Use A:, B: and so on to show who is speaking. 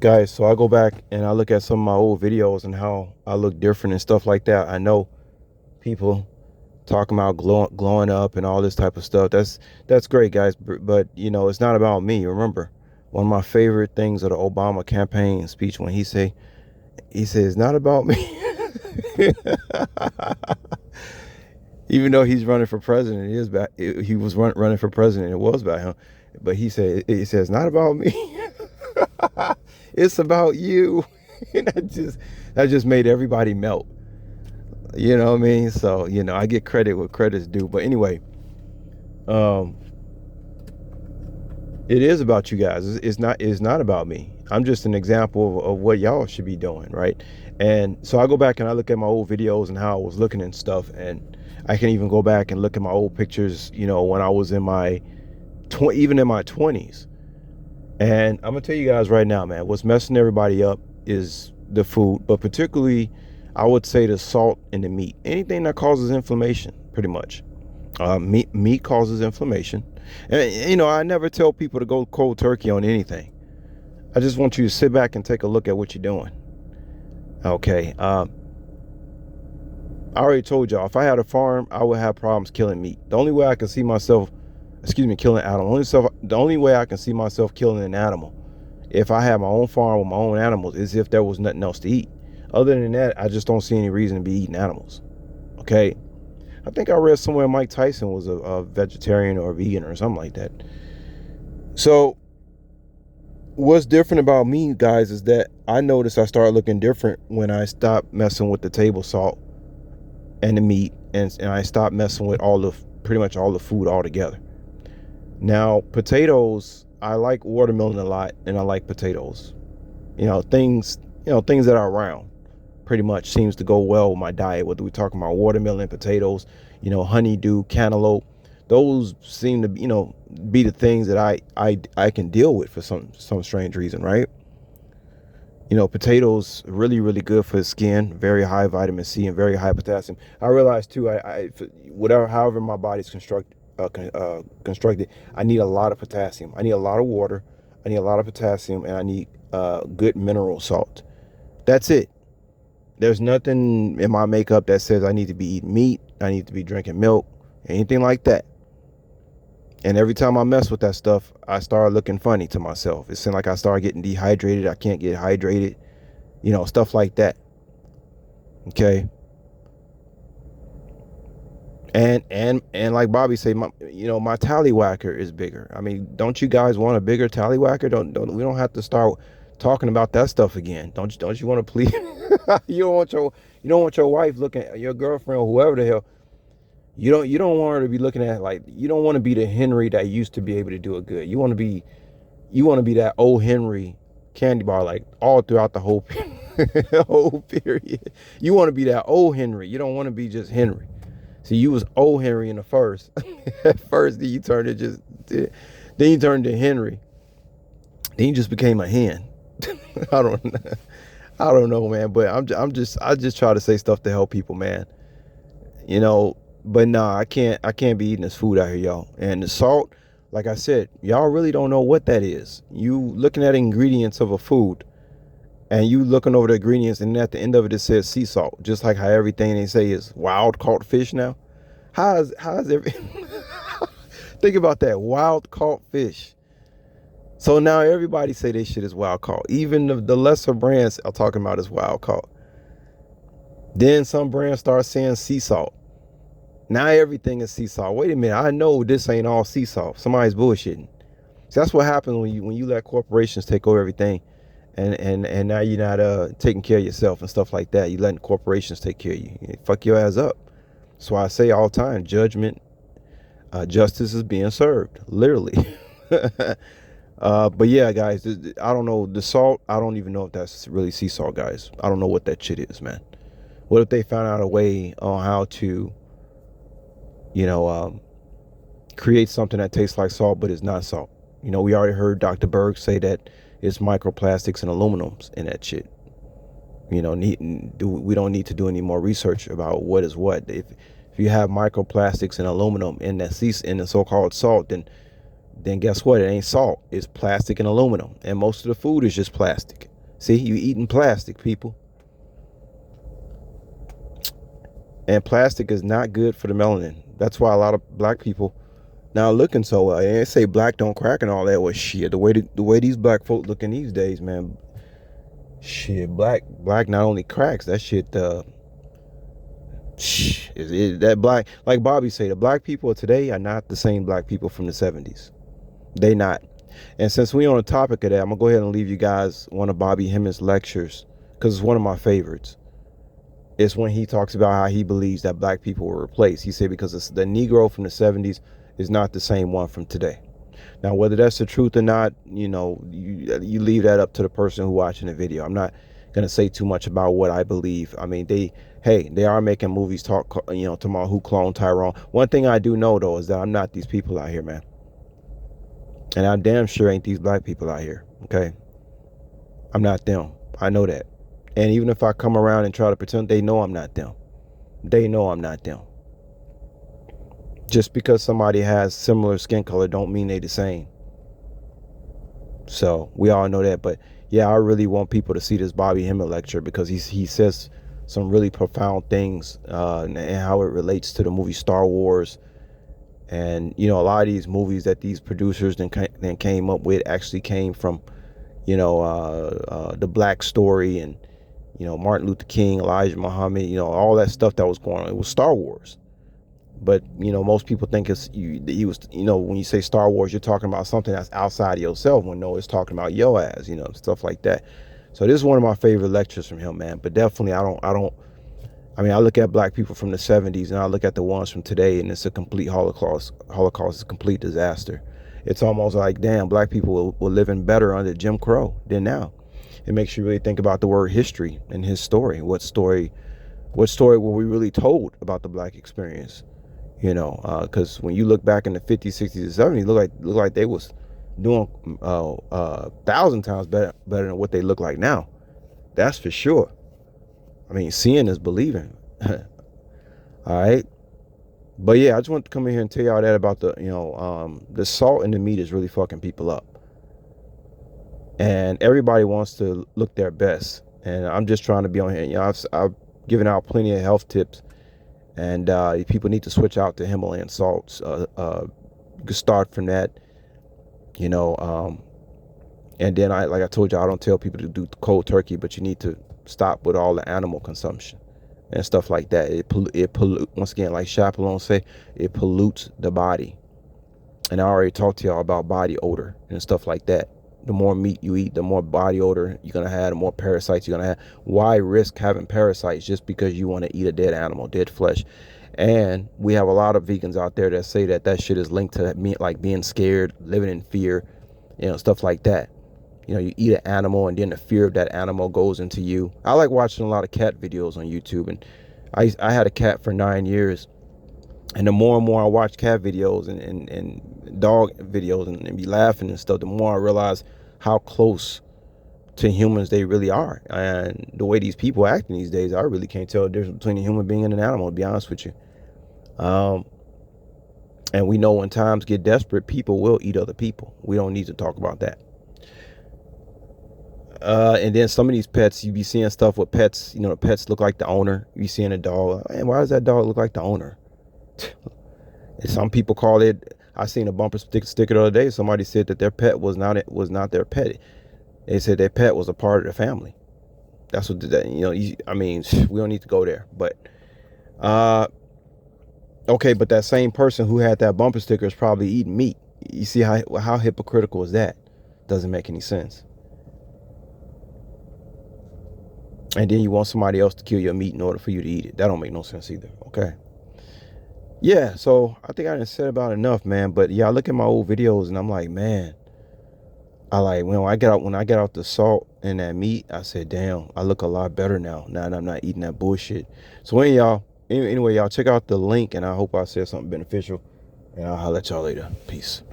A: Guys, so I go back and I look at some of my old videos and how I look different and stuff like that. I know people talking about glowing up and all this type of stuff. That's great, guys. But it's not about me. Remember, one of my favorite things of the Obama campaign speech when he says it's not about me. Even though he's running for president, he was running for president. It was about him, but he says it's not about me. It's about you. And that just made everybody melt. You know what I mean? So, I get credit where credit's due. But anyway, um, it is about you guys. It's not about me. I'm just an example of what y'all should be doing, right? And so I go back and I look at my old videos and how I was looking and stuff. And I can even go back and look at my old pictures, when I was in my even in my 20s. And I'm gonna tell you guys right now, man, what's messing everybody up is the food, but particularly I would say the salt in the meat. Anything that causes inflammation, pretty much. Meat causes inflammation. And I never tell people to go cold turkey on anything. I just want you to sit back and take a look at what you're doing. Okay. I already told y'all, if I had a farm, I would have problems killing meat. The only way I can see myself, killing animals. The only way I can see myself killing an animal, if I had my own farm with my own animals, is if there was nothing else to eat. Other than that, I just don't see any reason to be eating animals. Okay. I think I read somewhere Mike Tyson was a vegetarian or a vegan or something like that. So what's different about me, guys, is that I noticed I started looking different when I stopped messing with the table salt and the meat, and I stopped messing with pretty much all the food altogether. Now, potatoes, I like watermelon a lot, and I like potatoes. Things that are round pretty much seems to go well with my diet, whether we're talking about watermelon, potatoes, honeydew, cantaloupe. Those seem to be the things that I can deal with for some strange reason, right? Potatoes really, really good for the skin, very high vitamin C and very high potassium. I realize too, however my body's constructed, I need a lot of potassium. I need a lot of water. I need a lot of potassium, and I need good mineral salt. That's it. There's nothing in my makeup that says I need to be eating meat, I need to be drinking milk, anything like that. And every time I mess with that stuff, I start looking funny to myself. It seems like I start getting dehydrated. I can't get hydrated, stuff like that. Okay. And like Bobby said, my tallywhacker is bigger. I mean, don't you guys want a bigger tallywhacker? We don't have to start talking about that stuff again. Don't you want to please? You don't want your wife looking at your girlfriend or whoever the hell. You don't want her to be looking at, like, you don't want to be the Henry that used to be able to do it good. You want to be that old Henry candy bar, like, all throughout the whole whole period. You want to be that old Henry. You don't want to be just Henry. See, you was old Henry in the first. At first, then you turned to Henry. Then you just became a hen. I don't know, man. But I just try to say stuff to help people, man. But nah, I can't be eating this food out here, y'all. And the salt, like I said, y'all really don't know what that is. You looking at ingredients of a food, and you looking over the ingredients, and at the end of it says sea salt, just like how everything they say is wild caught fish now. How's every think about that, wild caught fish. So now everybody say this shit is wild caught. Even the lesser brands are talking about is wild caught. Then some brands start saying sea salt. Now everything is sea salt. Wait a minute, I know this ain't all sea salt. Somebody's bullshitting. So that's what happens when you let corporations take over everything, and now you're not taking care of yourself and stuff like that. You letting corporations take care of you. Fuck your ass up. So I say all the time, justice is being served, literally. But yeah, guys, I don't know, the salt, I don't even know if that's really sea salt, guys. I don't know what that shit is, man. What if they found out a way on how to create something that tastes like salt but is not salt? We already heard Dr. Berg say that it's microplastics and aluminums in that shit. We don't need to do any more research about what is what. If you have microplastics and aluminum in the so-called salt, then guess what? It ain't salt. It's plastic and aluminum, and most of the food is just plastic. See, you eating plastic, people. And plastic is not good for the melanin. That's why a lot of black people now looking so well. They say black don't crack and all that. Well, shit, the way these black folk looking these days, man. Shit, black not only cracks that shit. That black, like Bobby say, the black people of today are not the same black people from the 70s. They not. And since we on the topic of that, I'm gonna go ahead and leave you guys one of Bobby Hemmings' lectures because it's one of my favorites. It's when he talks about how he believes that black people were replaced. He said because it's the Negro from the 70s is not the same one from today. Now, whether that's the truth or not, you know, you leave that up to the person who watching the video. I'm not gonna say too much about what I believe. I mean, they are making movies talking about who cloned Tyrone. One thing I do know though is that I'm not these people out here, man. And I'm damn sure ain't these black people out here, okay? I'm not them. I know that. And even if I come around and try to pretend, they know I'm not them. They know I'm not them. Just because somebody has similar skin color don't mean they the same. So we all know that. But yeah, I really want people to see this Bobby Hemming lecture because he says some really profound things and how it relates to the movie Star Wars. And, you know, a lot of these movies that these producers then came up with actually came from, you know, the Black Story and, you know, Martin Luther King, Elijah Muhammad, you know, all that stuff that was going on. It was Star Wars. But, you know, most people think he was, you know, when you say Star Wars, you're talking about something that's outside of yourself. When no, it's talking about your ass, you know, stuff like that. So this is one of my favorite lectures from him, man. But definitely, I mean, I look at black people from the 70s and I look at the ones from today, and it's a complete Holocaust. Holocaust is a complete disaster. It's almost like, damn, black people were living better under Jim Crow than now. It makes you really think about the word history and his story. What story were we really told about the black experience? You know, because when you look back in the 50s, 60s, and 70s, look like they was doing 1,000 times better than what they look like now. That's for sure. I mean, seeing is believing. All right. But yeah, I just want to come in here and tell y'all that about the salt in the meat is really fucking people up. And everybody wants to look their best. And I'm just trying to be on here. You know, I've given out plenty of health tips. And people need to switch out to Himalayan salts. You can start from that, you know. And then like I told you, I don't tell people to do cold turkey, but you need to stop with all the animal consumption and stuff like that. It pollute, once again, like Chaperone say, it pollutes the body. And I already talked to y'all about body odor and stuff like that. The more meat you eat, the more body odor you're gonna have, the more parasites you're gonna have. Why risk having parasites just because you want to eat a dead animal, dead flesh? And we have a lot of vegans out there that say that shit is linked to me, like being scared, living in fear, you know, stuff like that. You know, you eat an animal and then the fear of that animal goes into you. I like watching a lot of cat videos on YouTube, and I had a cat for 9 years. And the more and more I watch cat videos and dog videos and be laughing and stuff, the more I realize how close to humans they really are. And the way these people acting these days, I really can't tell the difference between a human being and an animal, to be honest with you. And we know when times get desperate, people will eat other people. We don't need to talk about that. And then some of these pets, you be seeing stuff with pets, you know, the pets look like the owner. You be seeing a dog, man, why does that dog look like the owner? Some people call it. I seen a bumper sticker the other day. Somebody said that their pet was not their pet. They said their pet was a part of the family. That's what you know. I mean, we don't need to go there. But okay, but that same person who had that bumper sticker is probably eating meat. You see how hypocritical is that? Doesn't make any sense. And then you want somebody else to kill your meat in order for you to eat it. That don't make no sense either. Okay. Yeah, so I think I done said about enough, man. But yeah, I look at my old videos and I'm like, man, when I get out the salt and that meat, I said, damn, I look a lot better now. Now that I'm not eating that bullshit. So anyway, y'all check out the link, and I hope I said something beneficial. And I'll holler at y'all later. Peace.